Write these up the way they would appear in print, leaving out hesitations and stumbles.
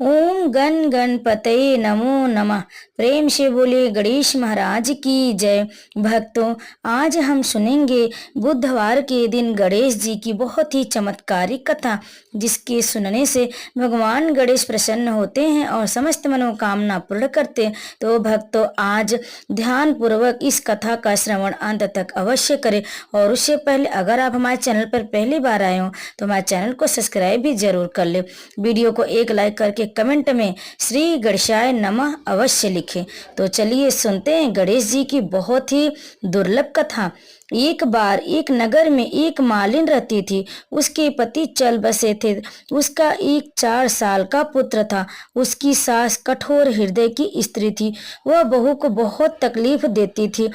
ओम गण गणपतये नमो नमः। प्रेम से बोले गणेश महाराज की जय। भक्तों, आज हम सुनेंगे बुधवार के दिन गणेश जी की बहुत ही चमत्कारिक कथा, जिसके सुनने से भगवान गणेश प्रसन्न होते हैं और समस्त मनोकामना पूर्ण करते हैं। तो भक्तों, आज ध्यान पूर्वक इस कथा का श्रवण अंत तक अवश्य करें। और उससे पहले अगर आप हमारे चैनल पर पहली बार आए हो तो हमारे चैनल को सब्सक्राइब भी जरूर कर ले। वीडियो को एक लाइक करके कमेंट में श्री गणेशाय नमः अवश्य लिखें। तो चलिए सुनते हैं गणेश जी की बहुत ही दुर्लभ कथा। एक बार एक नगर में एक मालिन रहती थी। उसके पति चल बसे थे। उसका एक 4 साल का पुत्र था। उसकी सास कठोर हृदय की स्त्री थी। वह बहू को बहुत तकलीफ देती थी।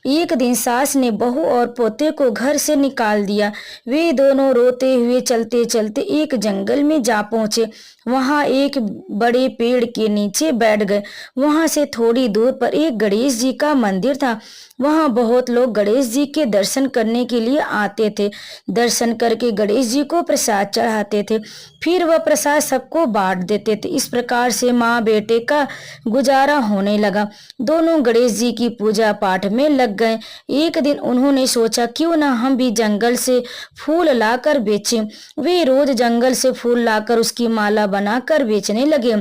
एक दिन सास ने बहू और पोते को घर से निकाल दिया। वे दोनों रोते हुए चलते चलते एक जंगल में जा पहुंचे। वहां एक बड़े पेड़ के नीचे बैठ गए। वहां से थोड़ी दूर पर एक गणेश जी का मंदिर था। वहां बहुत लोग गणेश जी के दर्शन करने के लिए आते थे। दर्शन करके गणेश जी को प्रसाद चढ़ाते थे। फिर वह प्रसाद सबको बांट देते थे। इस प्रकार से माँ बेटे का गुजारा होने लगा। दोनों गणेश जी की पूजा पाठ में लग गए। एक दिन उन्होंने सोचा, क्यों ना हम भी जंगल से फूल लाकर बेचें। वे रोज जंगल से फूल लाकर उसकी माला बनाकर बेचने लगे।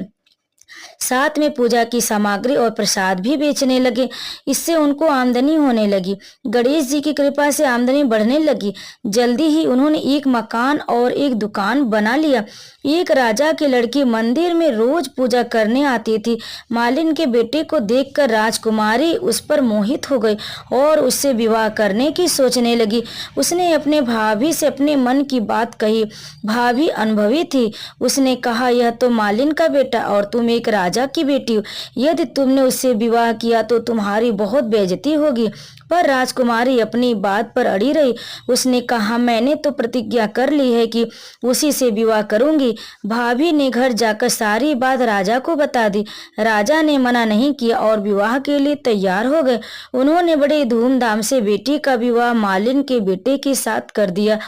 साथ में पूजा की सामग्री और प्रसाद भी बेचने लगे। इससे उनको आमदनी होने लगी। गणेश जी की कृपा से आमदनी बढ़ने लगी। जल्दी ही उन्होंने एक मकान और एक दुकान बना लिया। एक राजा की लड़की मंदिर में रोज पूजा करने आती थी। मालिन के बेटे को देखकर राजकुमारी उस पर मोहित हो गई और उससे विवाह करने की सोचने लगी। उसने अपने भाभी से अपने मन की बात कही। भाभी अनुभवी थी। उसने कहा, यह तो मालिन का बेटा और तुम एक राजा की बेटी हो। यदि तुमने उससे विवाह किया तो तुम्हारी बहुत बेइज्जती होगी। पर राजकुमारी अपनी बात पर अड़ी रही। उसने कहा, मैंने तो प्रतिज्ञा कर ली है कि उसी से विवाह करूंगी। भाभी ने घर जाकर सारी बात राजा को बता दी। राजा ने मना नहीं किया और विवाह के लिए तैयार हो गए। उन्होंने बड़े धूमधाम से बेटी का विवाह मालिन के बेटे के साथ कर दिया।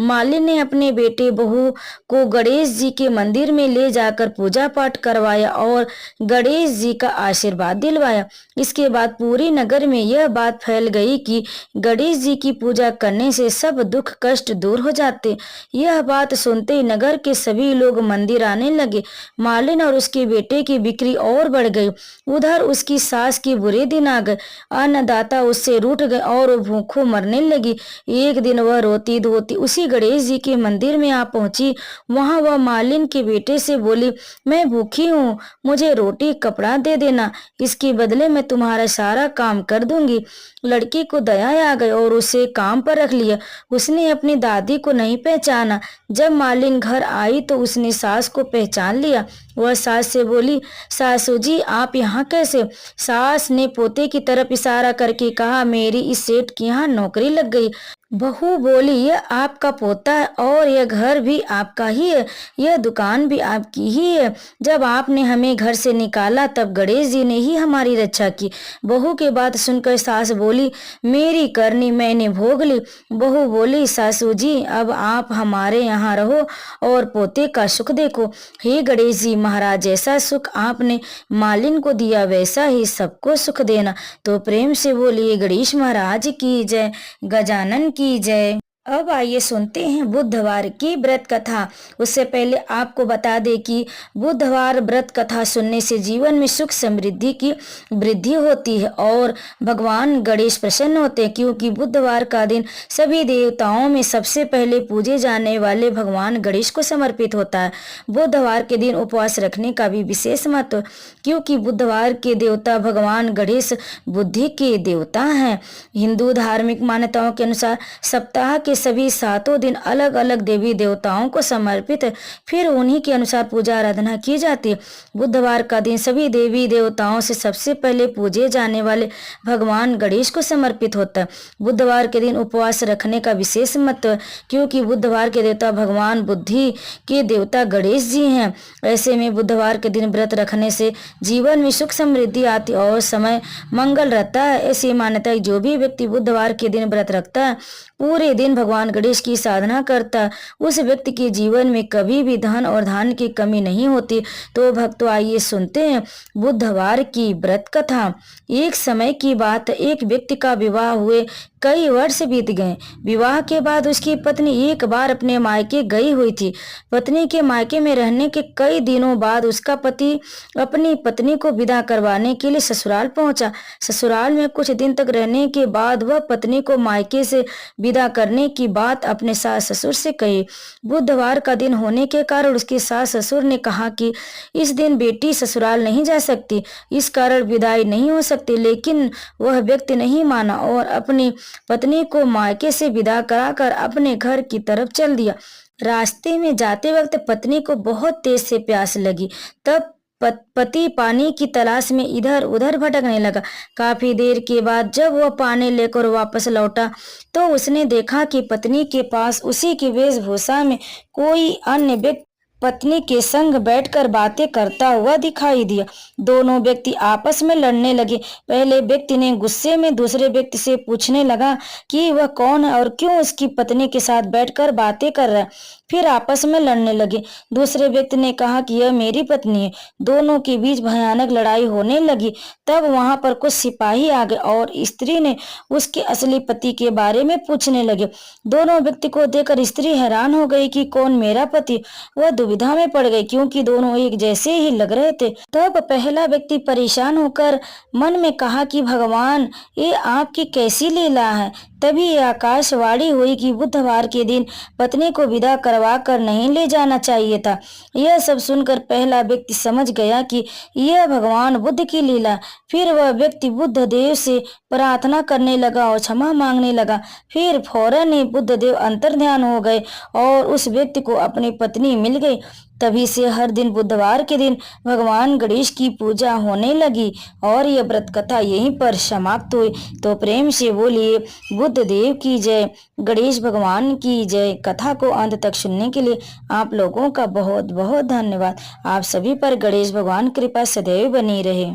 मालिन ने अपने बेटे बहू को गणेश जी के मंदिर में ले जाकर पूजा पाठ करवाया और गणेश जी का आशीर्वाद दिलवाया। इसके बाद पूरी नगर में यह बात फैल गई कि गणेश जी की पूजा करने से सब दुख कष्ट दूर हो जाते। यह बात सुनते ही नगर के सभी लोग मंदिर आने लगे। मालिन और उसके बेटे की बिक्री और बढ़ गई। उधर उसकी सास के बुरे दिन आ गए। अन्नदाता उससे रूठ गए और वो भूखों मरने लगी। एक दिन वह रोती धोती उसी गणेश जी के मंदिर में आ पहुंची। वहां वह मालिन के बेटे से बोली, मैं भूखी हूँ, मुझे रोटी कपड़ा दे देना, इसके बदले मैं तुम्हारा सारा काम कर दूंगी। लड़की को दया आ गई और उसे काम पर रख लिया। उसने अपनी दादी को नहीं पहचाना। जब मालिन घर आई तो उसने सास को पहचान लिया। वह सास से बोली, सासू जी आप यहाँ कैसे? सास ने पोते की तरफ इशारा करके कहा, मेरी इस सेठ के यहाँ नौकरी लग गई। बहू बोली, यह आपका पोता है और यह घर भी आपका ही है, यह दुकान भी आपकी ही है। जब आपने हमें घर से निकाला तब गणेश जी ने ही हमारी रक्षा की। बहू की बात सुनकर सास बोली, मेरी करनी मैंने भोग ली। बहू बोली, सासू जी अब आप हमारे यहाँ रहो और पोते का सुख देखो। हे गणेश जी महाराज, जैसा सुख आपने मालिन को दिया वैसा ही सबको सुख देना। तो प्रेम से बोलिए गणेश महाराज की जय, गजानन की जय। अब आइए सुनते हैं बुधवार की व्रत कथा। उससे पहले आपको बता दें कि बुधवार व्रत कथा सुनने से जीवन में सुख समृद्धि की वृद्धि होती है और भगवान गणेश प्रसन्न होते हैं, क्योंकि बुधवार का दिन सभी देवताओं में सबसे पहले पूजे जाने वाले भगवान गणेश को समर्पित होता है। बुधवार के दिन उपवास रखने का भी विशेष महत्व, क्योंकि बुधवार के देवता भगवान गणेश बुद्धि के देवता हैं। हिंदू धार्मिक मान्यताओं के अनुसार सप्ताह के सभी 7 दिन अलग अलग देवी देवताओं को समर्पित है। फिर उन्हीं के अनुसार पूजा आराधना की जाती है। बुधवार का दिन सभी देवी देवताओं से सबसे पहले पूजे जाने वाले भगवान गणेश को समर्पित होता है। बुधवार के दिन उपवास रखने का विशेष महत्व है, क्योंकि बुधवार के देवता भगवान बुद्धि के देवता गणेश जी हैं। ऐसे में बुधवार के दिन व्रत रखने से जीवन में सुख समृद्धि आती और समय मंगल रहता है। ऐसी मान्यता है, जो भी व्यक्ति बुधवार के दिन व्रत रखता है पूरे दिन भगवान गणेश की साधना करता उस व्यक्ति के जीवन में कभी भी धन और धान्य की कमी नहीं होती। तो भक्तों आइए सुनते हैं बुधवार की व्रत कथा। एक समय की बात, एक व्यक्ति का विवाह हुए कई वर्ष बीत गए। विवाह के बाद उसकी पत्नी एक बार अपने मायके गई हुई थी। पत्नी के मायके में रहने के कई दिनों बाद उसका पति अपनी पत्नी को विदा करवाने के लिए ससुराल पहुंचा। ससुराल में कुछ दिन तक रहने के बाद वह पत्नी को मायके से विदा करने की बात अपने सास ससुर से कही। बुधवार का दिन होने के कारण उसके सास ससुर ने कहा कि इस दिन बेटी ससुराल नहीं जा सकती, इस कारण विदाई नहीं हो सकती। लेकिन वह व्यक्ति नहीं माना और अपनी पत्नी को मायके से विदा कराकर अपने घर की तरफ चल दिया। रास्ते में जाते वक्त पत्नी को बहुत तेज से प्यास लगी। तब पति पानी की तलाश में इधर उधर भटकने लगा। काफी देर के बाद जब वह पानी लेकर वापस लौटा तो उसने देखा कि पत्नी के पास उसी की वेशभूषा में कोई अन्य व्यक्ति पत्नी के संग बैठकर बातें करता हुआ दिखाई दिया। दोनों व्यक्ति आपस में लड़ने लगे। पहले व्यक्ति ने गुस्से में दूसरे व्यक्ति से पूछने लगा कि वह कौन है और क्यों उसकी पत्नी के साथ बैठकर बातें कर रहा है। फिर आपस में लड़ने लगे। दूसरे व्यक्ति ने कहा कि यह मेरी पत्नी है। दोनों के बीच भयानक लड़ाई होने लगी। तब वहां पर कुछ सिपाही आ गए और स्त्री ने उसके असली पति के बारे में पूछने लगे। दोनों व्यक्ति को देखकर स्त्री हैरान हो गई कि कौन मेरा पति। वह दुविधा में पड़ गई क्योंकि दोनों एक जैसे ही लग रहे थे। तब पहला व्यक्ति परेशान होकर मन में कहा कि भगवान, ये आपकी कैसी लीला है। तभी आकाशवाणी हुई कि बुधवार के दिन पत्नी को विदा करवा कर नहीं ले जाना चाहिए था। यह सब सुनकर पहला व्यक्ति समझ गया कि यह भगवान बुद्ध की लीला। फिर वह व्यक्ति बुद्ध देव से प्रार्थना करने लगा और क्षमा मांगने लगा। फिर फौरन ही बुद्ध देव अंतर्ध्यान हो गए और उस व्यक्ति को अपनी पत्नी मिल गई। तभी से हर दिन बुधवार के दिन भगवान गणेश की पूजा होने लगी और यह व्रत कथा यहीं पर समाप्त हुई। तो प्रेम से बोलिए बुद्ध देव की जय, गणेश भगवान की जय। कथा को अंत तक सुनने के लिए आप लोगों का बहुत बहुत धन्यवाद। आप सभी पर गणेश भगवान कृपा सदैव बनी रहे।